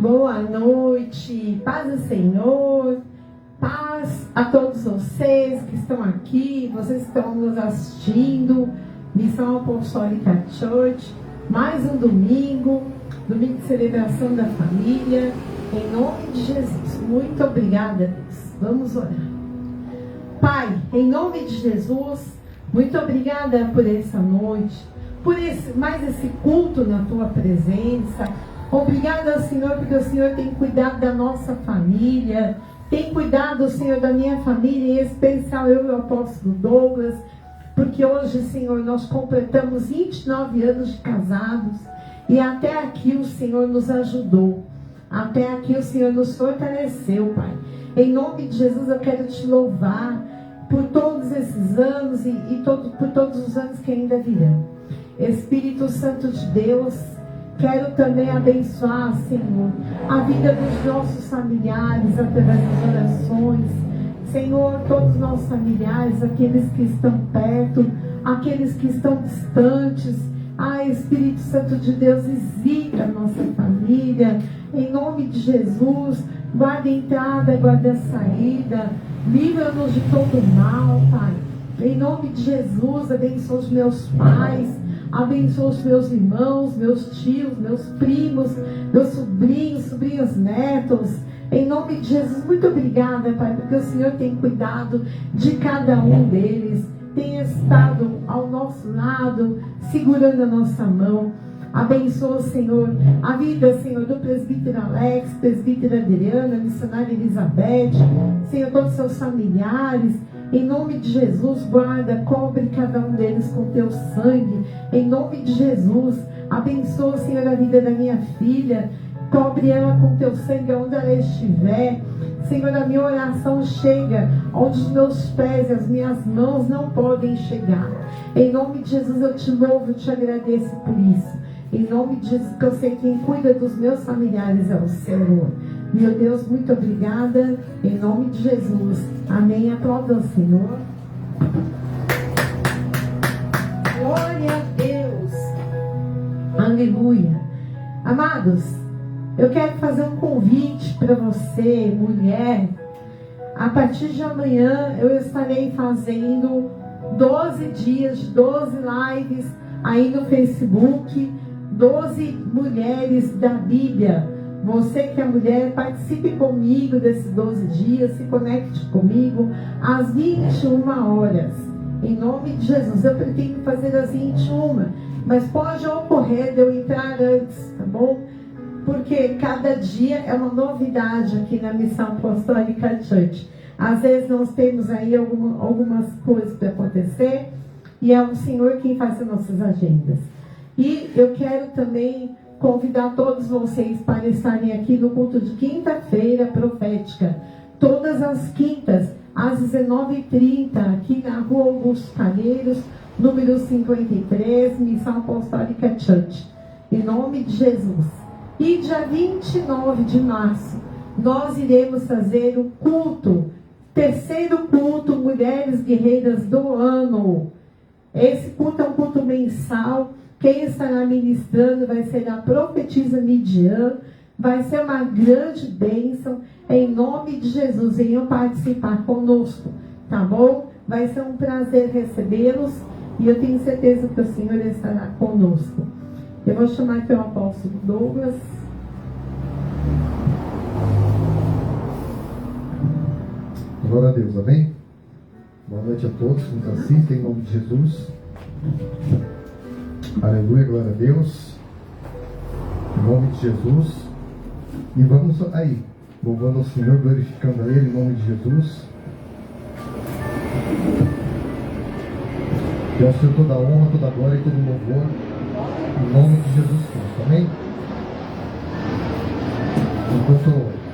Boa noite, paz do Senhor, paz a todos vocês que estão aqui, vocês que estão nos assistindo, Missão Apostólica Church, mais um domingo de celebração da família, em nome de Jesus. Muito obrigada, Deus. Vamos orar. Pai, em nome de Jesus, muito obrigada por essa noite, por mais esse culto na Tua presença. Obrigada, Senhor, porque o Senhor tem cuidado da nossa família, tem cuidado, Senhor, da minha família, em especial eu e o apóstolo Douglas, porque hoje, Senhor, nós completamos 29 anos de casados e até aqui o Senhor nos ajudou, até aqui o Senhor nos fortaleceu, Pai. Em nome de Jesus eu quero te louvar por todos esses anos e por todos os anos que ainda virão. Espírito Santo de Deus, quero também abençoar, Senhor, a vida dos nossos familiares através das orações. Senhor, todos os nossos familiares, aqueles que estão perto, aqueles que estão distantes. Espírito Santo de Deus, visita a nossa família. Em nome de Jesus, guarda a entrada e guarda a saída. Livra-nos de todo mal, Pai. Em nome de Jesus, abençoa os meus pais. Abençoa os meus irmãos, meus tios, meus primos, meus sobrinhos, netos. Em nome de Jesus, muito obrigada, Pai, porque o Senhor tem cuidado de cada um deles. Tem estado ao nosso lado, segurando a nossa mão. Abençoa, Senhor, a vida, Senhor, do presbítero Alex, presbítera Adriana, missionária Elizabeth, Senhor, todos os seus familiares. Em nome de Jesus, guarda, cobre cada um deles com teu sangue. Em nome de Jesus, abençoa, Senhor, a vida da minha filha. Cobre ela com teu sangue onde ela estiver. Senhor, a minha oração chega onde os meus pés e as minhas mãos não podem chegar. Em nome de Jesus, eu te louvo e te agradeço por isso. Em nome de Jesus, que eu sei que quem cuida dos meus familiares é o Senhor. Meu Deus, muito obrigada. Em nome de Jesus. Amém. Aplauda ao Senhor. Glória a Deus. Aleluia. Amados, eu quero fazer um convite para você, mulher. A partir de amanhã eu estarei fazendo 12 dias, 12 lives aí no Facebook. 12 mulheres da Bíblia. Você que é mulher, participe comigo desses 12 dias, se conecte comigo às 21 horas. Em nome de Jesus, eu pretendo fazer às 21, mas pode ocorrer de eu entrar antes, tá bom? Porque cada dia é uma novidade aqui na Missão Apostólica Church. Às vezes nós temos aí algumas coisas para acontecer e é o Senhor quem faz as nossas agendas. E eu quero também convidar todos vocês para estarem aqui no culto de quinta-feira profética. Todas as quintas, às 19h30, aqui na Rua Augusto Calheiros, número 53, Missão Apostólica Church. Em nome de Jesus. E dia 29 de março, nós iremos fazer o culto, terceiro culto Mulheres Guerreiras do Ano. Esse culto é um culto mensal. Quem estará ministrando vai ser a profetisa Midian. Vai ser uma grande bênção. Em nome de Jesus, venham participar conosco, tá bom? Vai ser um prazer recebê-los e eu tenho certeza que o Senhor estará conosco. Eu vou chamar aqui o apóstolo Douglas. Glória a Deus, amém? Boa noite a todos que nos assistem, em nome de Jesus. Aleluia, glória a Deus. Em nome de Jesus. E vamos aí, louvando ao Senhor, glorificando a Ele, em nome de Jesus. Que ao Senhor toda a honra, toda a glória e todo o louvor, em nome de Jesus Cristo, amém? Enquanto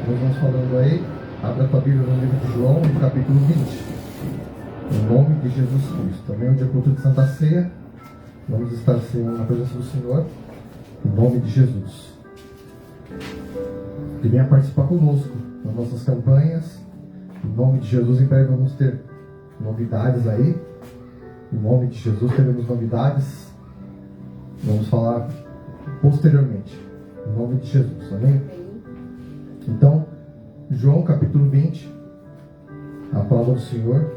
nós vamos falando aí, abra a tua Bíblia no livro de João, no capítulo 20. Em nome de Jesus Cristo. Também o dia culto de Santa Ceia. Vamos estar na presença do Senhor, em nome de Jesus. E venha participar conosco nas nossas campanhas. Em nome de Jesus, em breve vamos ter novidades aí. Em nome de Jesus teremos novidades. Vamos falar posteriormente. Em nome de Jesus, amém? Então, João capítulo 20, a palavra do Senhor,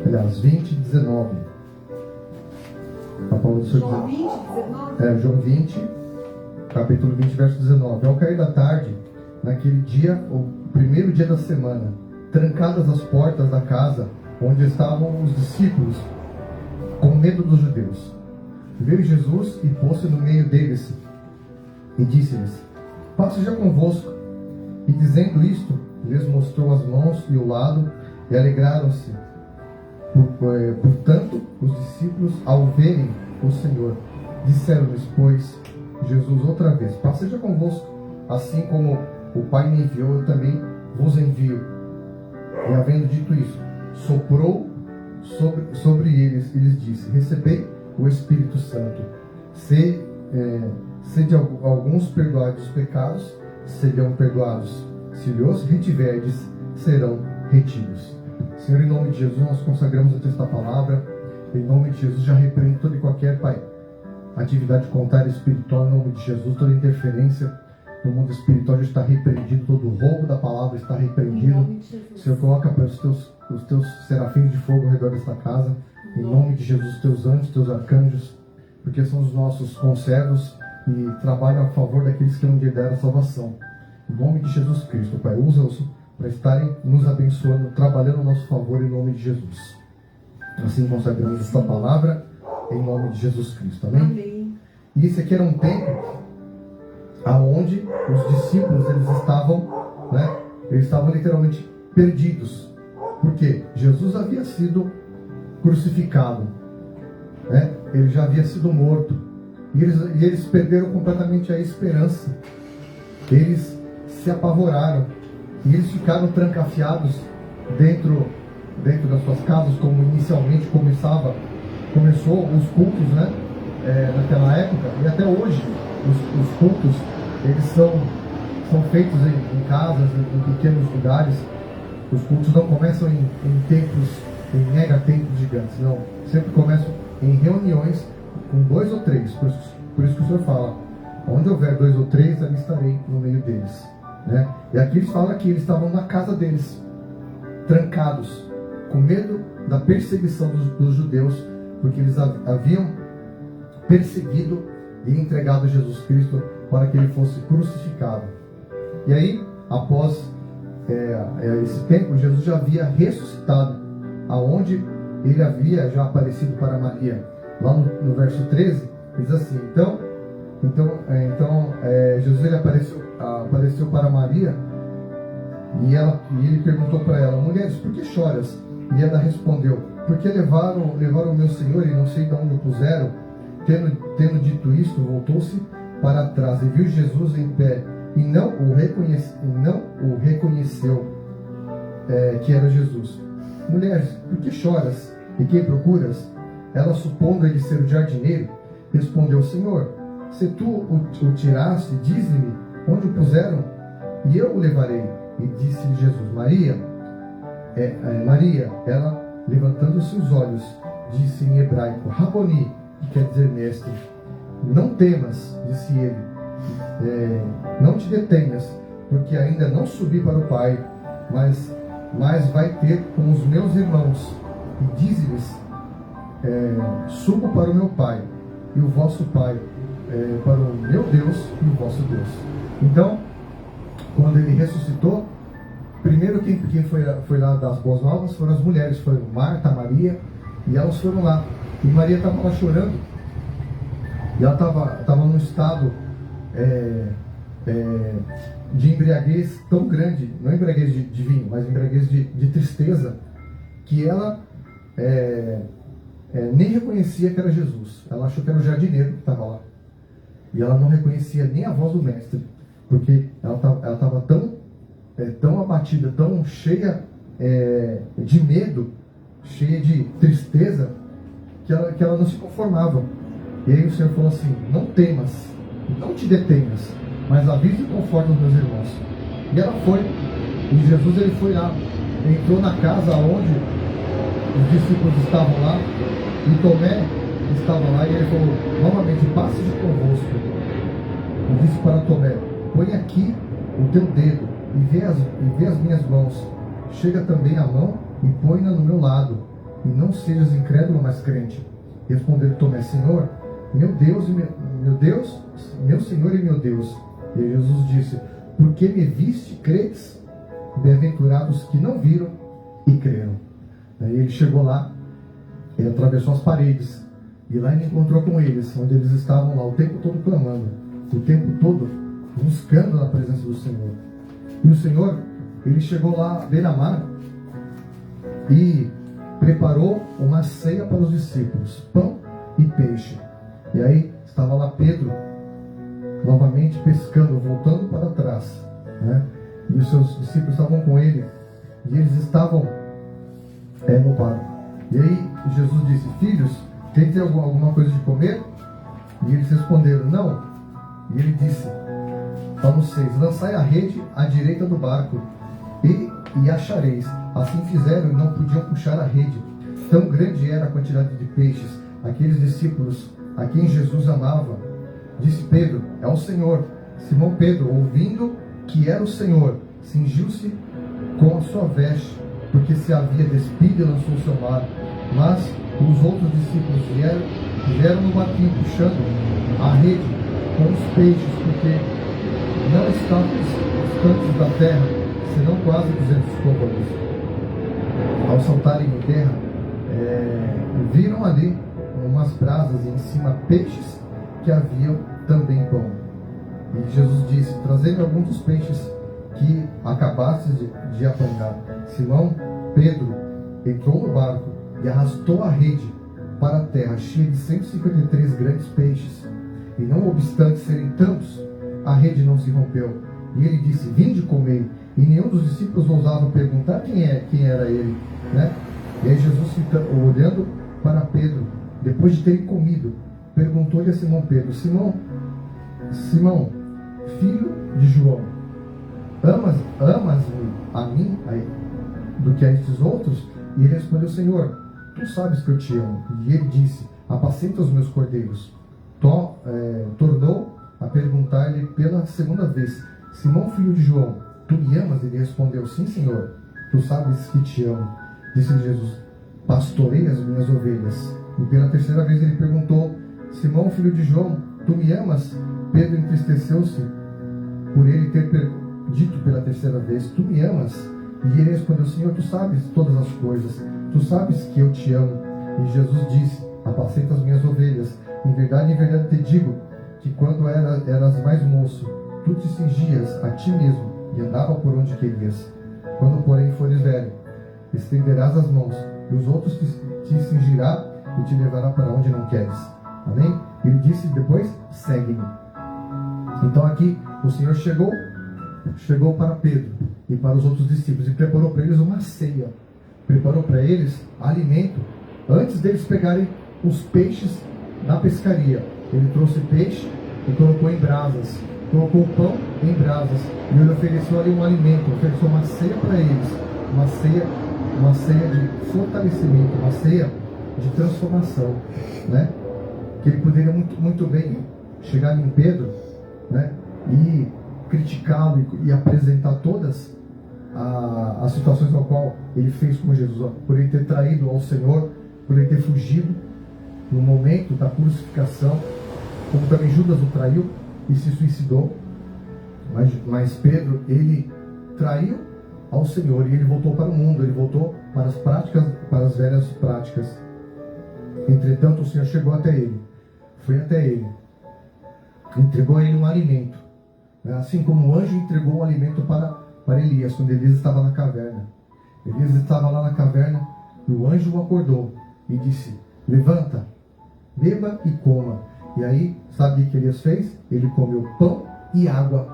aliás, 20, 19. A palavra do Senhor. João 20, 19? João 20, capítulo 20, verso 19. Ao cair da tarde, naquele dia, o primeiro dia da semana, trancadas as portas da casa onde estavam os discípulos, com medo dos judeus, veio Jesus e pôs-se no meio deles e disse-lhes: paz seja convosco. E dizendo isto, lhes mostrou as mãos e o lado, e alegraram-se. Portanto, os discípulos, ao verem o Senhor, disseram-lhes, pois, Jesus outra vez: paz seja convosco. Assim como o Pai me enviou, eu também vos envio. E havendo dito isso, soprou sobre eles e lhes disse: recebei o Espírito Santo. Se de alguns perdoados os pecados, serão perdoados. Se lhos retiverdes, serão retidos. Senhor, em nome de Jesus, nós consagramos a esta palavra. Em nome de Jesus, já repreendo toda e qualquer, Pai, atividade contrária espiritual. Em nome de Jesus, toda interferência no mundo espiritual já está repreendido. Todo roubo da palavra está repreendido. Senhor, coloca para os teus serafins de fogo ao redor desta casa. Em nome de Jesus, os teus anjos, os teus arcanjos, porque são os nossos conservos e trabalham a favor daqueles que não herdaram a salvação. Em nome de Jesus Cristo, Pai, usa-os para estarem nos abençoando, trabalhando a nosso favor, em nome de Jesus. Assim consagramos esta palavra, em nome de Jesus Cristo. Amém? Amém. E esse aqui era um tempo aonde os discípulos, eles estavam literalmente perdidos. Porque Jesus havia sido crucificado, né? Ele já havia sido morto. E eles perderam completamente a esperança. Eles se apavoraram. E eles ficaram trancafiados dentro das suas casas, como inicialmente começou os cultos, né? Naquela época. E até hoje, os cultos, eles são feitos em casas, em pequenos lugares. Os cultos não começam em templos, em mega templos gigantes, não. Sempre começam em reuniões com 2 ou 3. Por isso que o Senhor fala: onde houver 2 ou 3, ali estarei no meio deles, né? E aqui eles falam que eles estavam na casa deles, trancados, com medo da perseguição dos judeus, porque eles haviam perseguido e entregado Jesus Cristo para que ele fosse crucificado. E aí, após esse tempo, Jesus já havia ressuscitado, aonde ele havia já aparecido para Maria. Lá no verso 13, diz assim: Então Jesus ele apareceu para Maria, e ele perguntou para ela: mulheres, por que choras? E ela respondeu: porque levaram o meu Senhor e não sei de onde o puseram. Tendo dito isto, voltou-se para trás e viu Jesus em pé, e não o reconheceu que era Jesus. Mulheres, por que choras? E quem procuras? Ela, supondo ele ser o jardineiro, respondeu: Senhor, se tu o tiraste, dize-me onde o puseram, e eu o levarei. E disse-lhe Jesus: Maria. Maria. Ela, levantando-se os olhos, disse em hebraico: Raboni, que quer dizer mestre. Não temas, disse ele, não te detenhas, porque ainda não subi para o Pai, mas vai ter com os meus irmãos. E dize-lhes: subo para o meu Pai e o vosso Pai, para o meu Deus e o vosso Deus. Então, quando ele ressuscitou, primeiro quem foi lá dar as boas novas foram as mulheres, foram Marta, Maria, e elas foram lá. E Maria estava lá chorando, e ela estava num estado de embriaguez tão grande, não embriaguez de vinho, mas embriaguez de tristeza, que ela nem reconhecia que era Jesus. Ela achou que era o jardineiro que estava lá, e ela não reconhecia nem a voz do mestre, porque ela estava tão abatida, tão cheia de medo, cheia de tristeza, que ela não se conformava. E aí o Senhor falou assim: não temas, não te detenhas, mas avise e conforta os meus irmãos. E ela foi, e Jesus ele foi lá, entrou na casa onde os discípulos estavam lá, e Tomé estava lá, e ele falou novamente: passe de convosco. E disse para Tomé: põe aqui o teu dedo e vê as minhas mãos. Chega também a mão e põe-na no meu lado, e não sejas incrédulo, mas crente. Respondeu Tomé: Senhor, meu Deus, meu Senhor e meu Deus. E Jesus disse: porque me viste, credes? Bem-aventurados que não viram e creram. Aí ele chegou lá, ele atravessou as paredes, e lá ele encontrou com eles, onde eles estavam lá o tempo todo clamando, o tempo todo buscando a presença do Senhor. E o Senhor, ele chegou lá à beira-mar e preparou uma ceia para os discípulos, pão e peixe. E aí estava lá Pedro, novamente pescando, voltando para trás, né? E os seus discípulos estavam com ele, e eles estavam no barco. E aí Jesus disse: filhos, tem alguma coisa de comer? E eles responderam: não. E ele disse a vocês: lançai a rede à direita do barco e achareis. Assim fizeram e não podiam puxar a rede, tão grande era a quantidade de peixes. Aqueles discípulos a quem Jesus amava, disse Pedro: é o Senhor. Simão Pedro, ouvindo que era o Senhor, cingiu-se com a sua veste, porque se havia despido e lançou-se ao mar. Mas os outros discípulos vieram no barquinho puxando a rede com os peixes, porque não estavam distantes da terra, senão quase 200 côvados. Ao saltarem em terra, viram ali umas brasas e em cima peixes, que haviam também pão. E Jesus disse: trazei-me alguns dos peixes que acabastes de apanhar. Simão Pedro entrou no barco e arrastou a rede para a terra, cheia de 153 grandes peixes. E não obstante serem tantos, a rede não se rompeu. E ele disse: vinde comer. E nenhum dos discípulos ousava perguntar quem era ele, né? E aí Jesus, olhando para Pedro, depois de terem comido, perguntou-lhe a Simão Pedro: Simão, filho de João, amas-me a mim do que a estes outros? E ele respondeu: Senhor, tu sabes que eu te amo. E ele disse: apacenta os meus cordeiros. Tornou a perguntar-lhe pela segunda vez: Simão, filho de João, tu me amas? Ele respondeu: sim, Senhor, tu sabes que te amo. Disse-lhe Jesus: pastorei as minhas ovelhas. E pela terceira vez ele perguntou: Simão, filho de João, tu me amas? Pedro entristeceu-se por ele ter dito pela terceira vez: tu me amas? E ele respondeu: Senhor, tu sabes todas as coisas, tu sabes que eu te amo. E Jesus disse: apacenta as minhas ovelhas. Em verdade te digo que quando eras mais moço, tu te cingias a ti mesmo e andava por onde querias. Quando porém fores velho, estenderás as mãos, e os outros te cingirá e te levará para onde não queres. Amém? Ele disse depois: segue-me. Então aqui o Senhor chegou para Pedro e para os outros discípulos e preparou para eles uma ceia, preparou para eles alimento. Antes deles pegarem os peixes na pescaria, ele trouxe peixe e colocou em brasas, colocou o pão em brasas, e ele ofereceu ali um alimento, ofereceu uma ceia para eles, uma ceia de fortalecimento, uma ceia de transformação, né? Que ele poderia muito bem chegar em Pedro, né, e criticá-lo e apresentar todas as situações ao qual ele fez com Jesus, por ele ter traído ao Senhor, por ele ter fugido no momento da crucificação, como também Judas o traiu e se suicidou. Mas Pedro, ele traiu ao Senhor e ele voltou para o mundo, ele voltou para as práticas, para as velhas práticas. Entretanto, o Senhor chegou até ele, foi até ele, entregou a ele um alimento, assim como o anjo entregou o alimento para Elias, quando Elias estava na caverna. Elias estava lá na caverna e o anjo o acordou e disse: levanta, beba e coma. E aí, sabe o que Elias fez? Ele comeu pão e água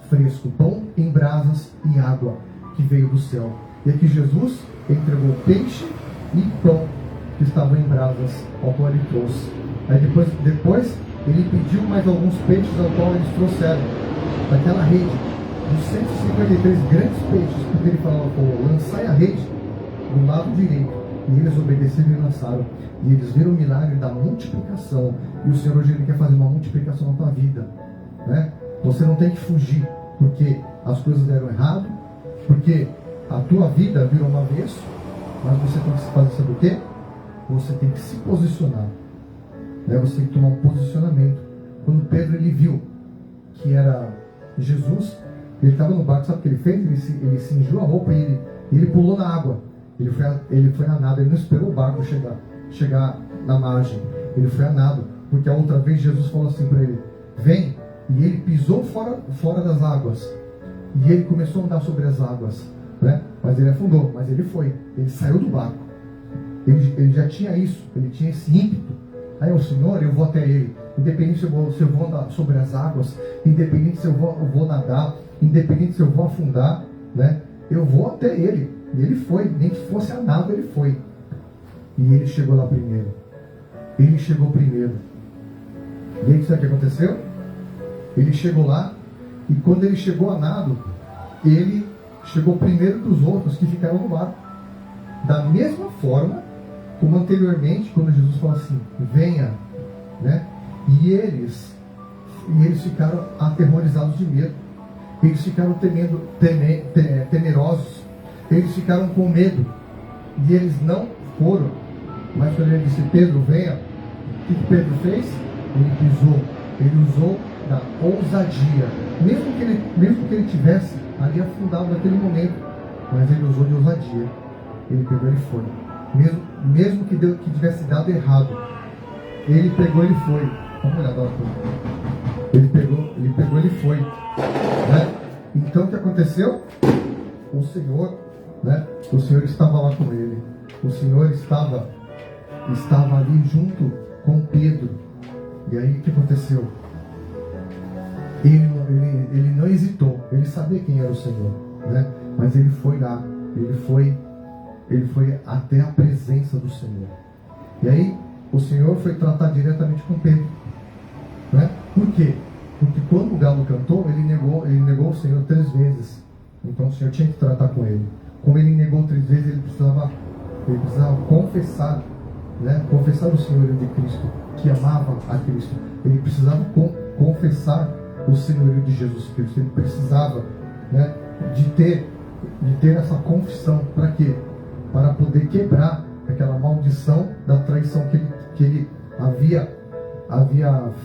fresco, pão em brasas e água que veio do céu. E aqui Jesus entregou peixe e pão que estavam em brasas, ao qual ele trouxe. Aí depois ele pediu mais alguns peixes, ao qual eles trouxeram daquela rede dos 153 grandes peixes, porque ele falava: lançai a rede do lado direito. E eles obedeceram e lançaram. E eles viram o milagre da multiplicação. E o Senhor hoje Ele quer fazer uma multiplicação na tua vida, né? Você não tem que fugir porque as coisas deram errado, porque a tua vida virou uma vez, mas você tem que fazer, sabe o quê? Você tem que se posicionar, né? Você tem que tomar um posicionamento. Quando Pedro ele viu que era Jesus, ele estava no barco, sabe o que ele fez? Ele cingiu a roupa e ele pulou na água. Ele foi a nado, ele não esperou o barco chegar na margem. Ele foi a nado, porque a outra vez Jesus falou assim para ele: vem. E ele pisou fora das águas. E ele começou a andar sobre as águas, né? Mas ele afundou, mas ele foi. Ele saiu do barco. Ele já tinha isso, ele tinha esse ímpeto. Aí o Senhor, eu vou até Ele. Independente se eu vou andar sobre as águas, independente se eu vou nadar, independente se eu vou afundar, né? Eu vou até Ele. E Ele foi, nem que fosse a nada, Ele foi. E Ele chegou lá primeiro. Ele chegou primeiro. E aí, sabe o que aconteceu? Ele chegou lá, e quando ele chegou a nado, ele chegou primeiro que os outros que ficaram no barco. Da mesma forma, como anteriormente, quando Jesus falou assim, venha, né? E eles ficaram aterrorizados de medo. Eles ficaram temerosos. Eles ficaram com medo. E eles não foram. Mas quando ele disse, Pedro, venha, o que Pedro fez? Ele pisou. Ele usou da ousadia. Mesmo que ele tivesse ali afundado naquele momento. Mas ele usou de ousadia. Ele pegou e ele foi. Mesmo que tivesse dado errado. Ele pegou e ele foi. Vamos olhar agora. Ele pegou e ele foi. Né? Então o que aconteceu? O Senhor, né? O Senhor estava lá com ele. O Senhor estava ali junto com Pedro. E aí o que aconteceu? Ele não hesitou. Ele sabia quem era o Senhor, né? Mas ele foi lá. Ele foi até a presença do Senhor. E aí o Senhor foi tratar diretamente com Pedro, né? Por quê? Porque quando o galo cantou, ele negou o Senhor 3 vezes. Então o Senhor tinha que tratar com ele. Como ele negou 3 vezes, ele precisava confessar, né? Confessar o Senhorio de Cristo, que amava a Cristo. Ele precisava confessar o Senhorio de Jesus Cristo. Ele precisava, né, de ter essa confissão. Para quê? Para poder quebrar aquela maldição da traição que ele havia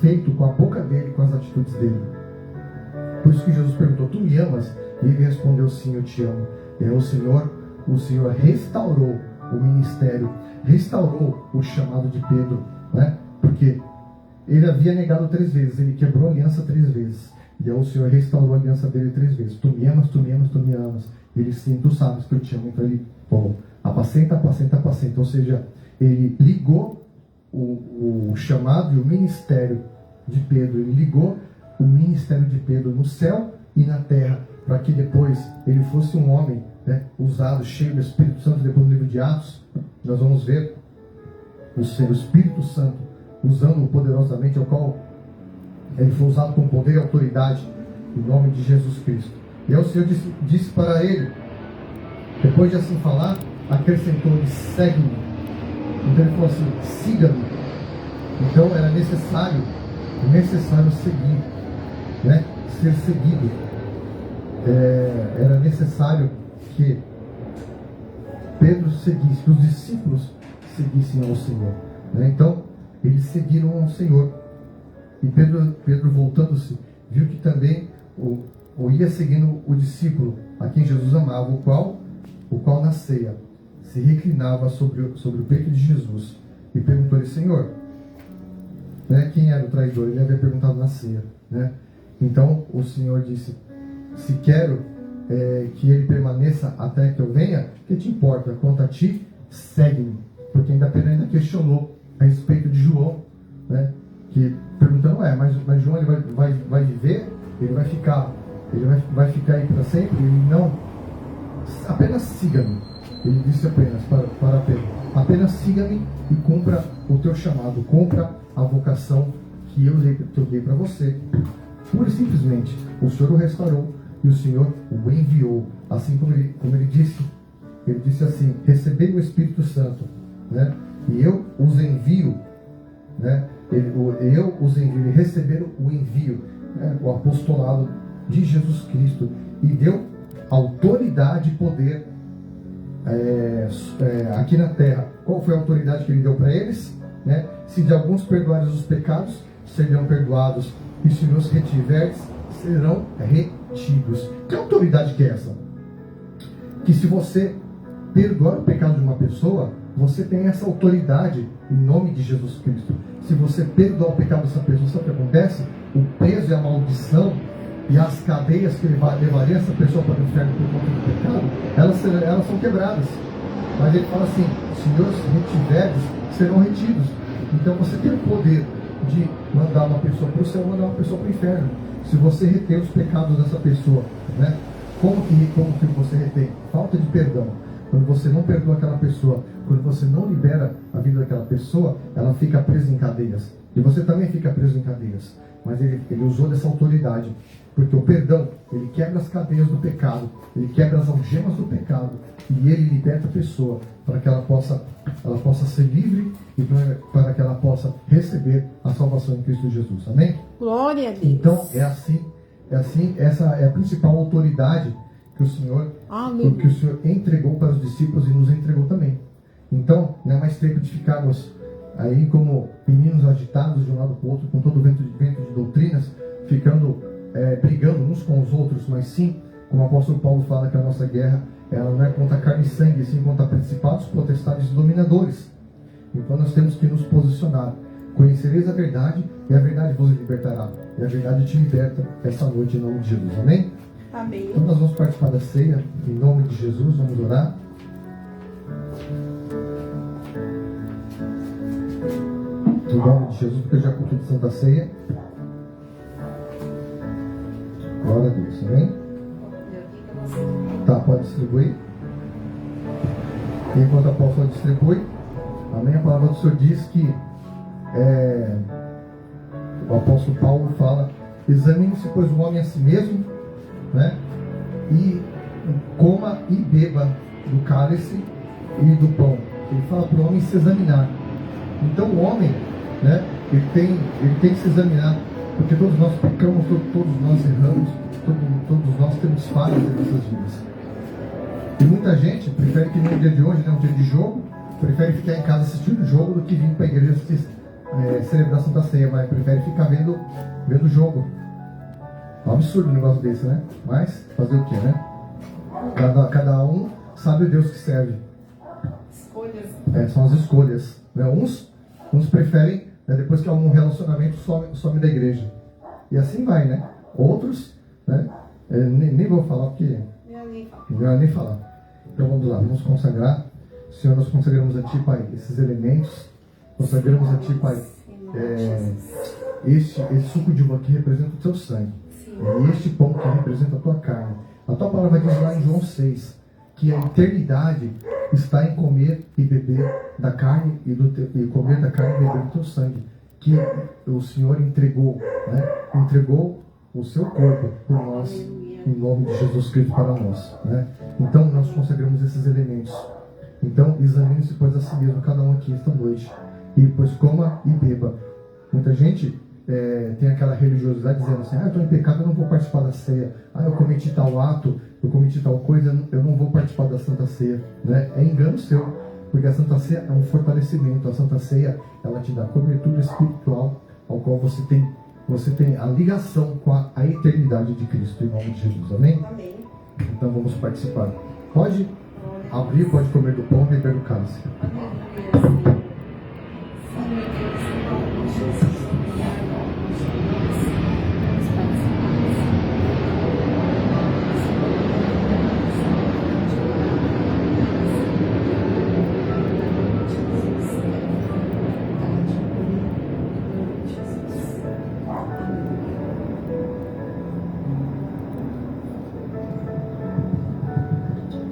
feito com a boca dele, com as atitudes dele. Por isso que Jesus perguntou, tu me amas? E ele respondeu, sim, eu te amo. E aí o Senhor restaurou o ministério, restaurou o chamado de Pedro, né? Porque ele havia negado 3 vezes, ele quebrou a aliança 3 vezes. E aí o Senhor restaurou a aliança dele 3 vezes. Tu me amas, tu me amas, tu me amas. Ele, sim, tu sabes que eu te amo. Então ele, apacenta, apacenta, apacenta. Ou seja, ele ligou o chamado e o ministério de Pedro. Ele ligou o ministério de Pedro no céu e na terra, para que depois ele fosse um homem, né, usado, cheio do Espírito Santo. Depois no livro de Atos, nós vamos ver o Espírito Santo usando-o poderosamente, ao qual ele foi usado com poder e autoridade, em nome de Jesus Cristo. E aí o Senhor disse para ele, depois de assim falar, acrescentou-lhe, segue-me. Então ele falou assim, siga-me. Então era necessário seguir, né? Ser seguido. Era necessário que Pedro seguisse, que os discípulos seguissem ao Senhor, né? Então eles seguiram ao Senhor. E Pedro voltando-se, viu que também o ia seguindo o discípulo a quem Jesus amava, o qual na ceia se reclinava sobre o peito de Jesus e perguntou-lhe, Senhor, né, quem era o traidor? Ele havia perguntado na ceia, né? Então o Senhor disse, se quero que ele permaneça até que eu venha, que te importa? Quanto a ti, segue-me. Porque Pedro ainda questionou a respeito de João, né? Que perguntando, mas João ele vai viver? Ele vai ficar aí para sempre? Ele não, apenas siga-me. Ele disse apenas para Pedro, apenas siga-me e cumpra o teu chamado, cumpra a vocação que eu dei para você. Pura e simplesmente, o Senhor o restaurou e o Senhor o enviou, assim como ele disse ele disse assim: recebei o Espírito Santo, né? E eu os envio, né? Eu os envio, receberam o envio, né? O apostolado de Jesus Cristo, e deu autoridade e poder aqui na terra. Qual foi a autoridade que ele deu para eles? Né? Se de alguns perdoares os pecados, serão perdoados, e se nos retiveres, serão retidos. Que autoridade que é essa? Que se você perdoar o pecado de uma pessoa, você tem essa autoridade em nome de Jesus Cristo. Se você perdoar o pecado dessa pessoa, sabe o que acontece? O peso e a maldição e as cadeias que levariam essa pessoa para o inferno por conta do pecado, elas são quebradas. Mas ele fala assim: se os retiveres, serão retidos. Então você tem o poder de mandar uma pessoa para o céu, mandar uma pessoa para o inferno. Se você reter os pecados dessa pessoa, né? Como que você retém? Falta de perdão. Quando você não perdoa aquela pessoa, quando você não libera a vida daquela pessoa, ela fica presa em cadeias. E você também fica preso em cadeias. Mas ele usou dessa autoridade. Porque o perdão, ele quebra as cadeias do pecado, ele quebra as algemas do pecado, e ele liberta a pessoa para que ela possa ser livre e para que ela possa receber a salvação em Cristo Jesus. Amém? Glória a Deus. Então é assim, essa é a principal autoridade que o Senhor entregou para os discípulos e nos entregou também. Então, não é mais tempo de ficarmos aí como meninos agitados de um lado para o outro, com todo o vento de doutrinas, brigando uns com os outros, mas sim, como o apóstolo Paulo fala, que a nossa guerra ela não é contra carne e sangue, sim contra principados, potestades e dominadores. Então nós temos que nos posicionar. Conhecereis a verdade, e a verdade vos libertará. E a verdade te liberta essa noite em nome de Jesus. Amém? Amém. Então nós vamos participar da ceia em nome de Jesus, vamos orar. Em nome de Jesus, porque já é culto de Santa Ceia. Glória a Deus, amém? Tá, pode distribuir. Enquanto a apóstola distribui, amém? A palavra do Senhor diz que o apóstolo Paulo fala: examine-se, pois, o homem a si mesmo, né? E coma e beba do cálice e do pão. Ele fala para o homem se examinar. Então o homem, né? Ele tem que se examinar. Porque todos nós pecamos, todos nós erramos, todos nós temos falhas em nossas vidas. E muita gente prefere que no dia de hoje, um dia de jogo, prefere ficar em casa assistindo o jogo do que vir para a igreja celebrar a Santa Ceia, mas prefere ficar vendo o jogo. É um absurdo um negócio desse, né? Mas fazer o que, né? Cada um sabe o Deus que serve. Escolhas. São as escolhas. Né? Uns preferem, né, depois que há um relacionamento, some da igreja. E assim vai, né? Outros, né? Nem vou falar porque não é nem falar. Então vamos lá, vamos consagrar. Senhor, nós consagramos a Ti, Pai, esses elementos. Consagramos a Ti, Pai, esse suco de uva que representa o Teu sangue. E este pão que representa a Tua carne. A Tua palavra diz lá em João 6 que a eternidade está em comer e beber da carne e comer da carne e beber do Teu sangue, que o Senhor entregou, né? Entregou o Seu corpo por nós, em nome de Jesus Cristo para nós, né? Então nós consagramos esses elementos. Então examine-se, pois, a si mesmo, cada um aqui esta noite, e pois coma e beba. Muita gente tem aquela religiosidade dizendo assim: eu estou em pecado, eu não vou participar da ceia. Eu cometi tal ato, eu cometi tal coisa, eu não vou participar da Santa Ceia, né? É engano seu, porque a Santa Ceia é um fortalecimento. A Santa Ceia, ela te dá cobertura espiritual, ao qual você tem a ligação com a eternidade de Cristo, em nome de Jesus. Amém? Amém. Então vamos participar. Pode abrir, pode comer do pão e beber do cálice.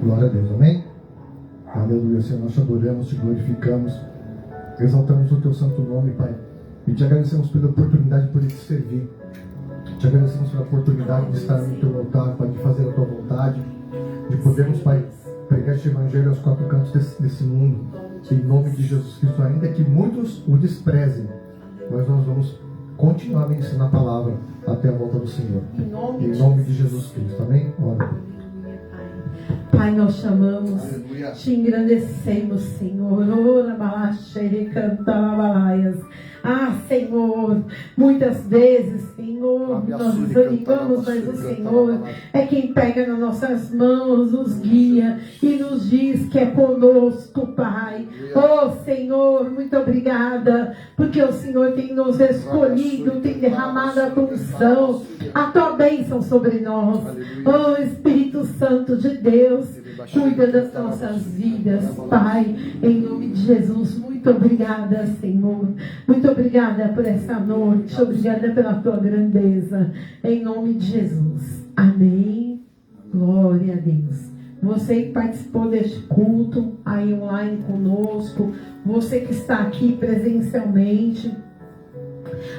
Glória a Deus, amém? Aleluia, Senhor, nós te adoramos, te glorificamos, exaltamos o teu santo nome, Pai, e te agradecemos pela oportunidade de poder te servir. Te agradecemos pela oportunidade de estar no teu altar, Pai, de fazer a tua vontade, de podermos, Pai, pregar este evangelho aos quatro cantos desse mundo. Em nome de Jesus Cristo, ainda que muitos o desprezem, mas nós vamos continuar a ensinar a palavra até a volta do Senhor. Em nome de Jesus Cristo. Amém? Ora. Pai, nós chamamos, te engrandecemos, Senhor. Ora, balaxere, canta, balaias. Ah, Senhor, muitas vezes, Senhor, nós desanimamos, mas o Senhor é quem pega nas nossas mãos, nos guia e nos diz que é conosco, Pai. Oh, Senhor, muito obrigada, porque o Senhor tem nos escolhido, tem derramado a tua unção, a tua bênção sobre nós. Oh, Espírito Santo de Deus, cuida das nossas vidas, Pai, em nome de Jesus. Muito obrigada, Senhor. Muito obrigada por essa noite. Obrigada pela tua grandeza. Em nome de Jesus. Amém. Glória a Deus. Você que participou deste culto aí online conosco, você que está aqui presencialmente,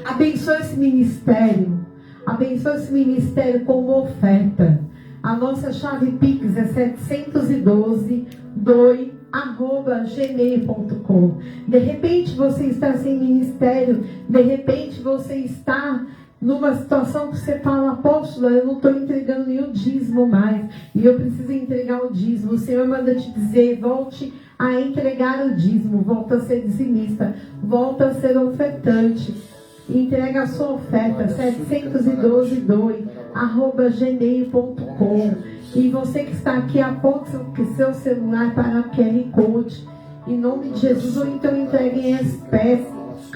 abençoe esse ministério. Abençoe esse ministério com uma oferta. A nossa chave Pix é 712@gmail.com. De repente você está sem ministério, de repente você está numa situação que você fala, apóstolo, eu não estou entregando nenhum dízimo mais, e eu preciso entregar o dízimo. O Senhor manda te dizer, volte a entregar o dízimo, volta a ser dizimista, volta a ser ofertante. Entrega a sua oferta, 712@gmail.com. E você que está aqui, aponte seu celular para o QR Code, em nome de Jesus, ou então entregue em espécie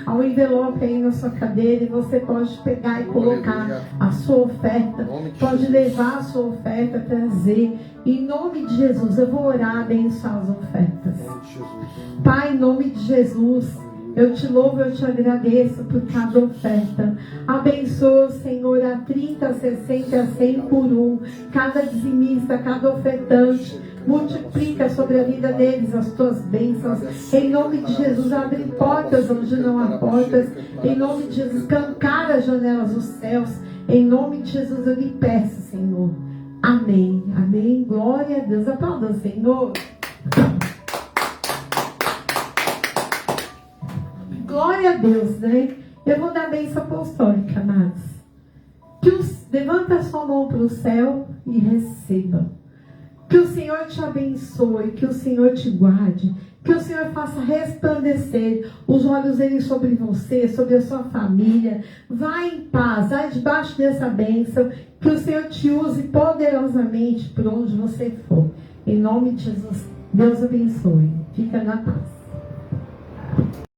ao envelope aí na sua cadeira, e você pode pegar e colocar a sua oferta, pode levar a sua oferta, trazer. Em nome de Jesus, eu vou orar, abençoar as ofertas. Pai, em nome de Jesus, eu te louvo, eu te agradeço por cada oferta. Abençoa, Senhor, a 30, a 60, a 100 por um. Cada dizimista, cada ofertante. Multiplica sobre a vida deles as tuas bênçãos. Em nome de Jesus, abre portas onde não há portas. Em nome de Jesus, escancara as janelas dos céus. Em nome de Jesus, eu lhe peço, Senhor. Amém. Amém. Glória a Deus. Aplauda o Senhor. Glória a Deus, né? Eu vou dar bênção apostólica, amados. Levanta a sua mão para o céu e receba. Que o Senhor te abençoe, que o Senhor te guarde, que o Senhor faça resplandecer os olhos dele sobre você, sobre a sua família. Vai em paz, vai debaixo dessa bênção, que o Senhor te use poderosamente por onde você for. Em nome de Jesus, Deus abençoe. Fica na paz.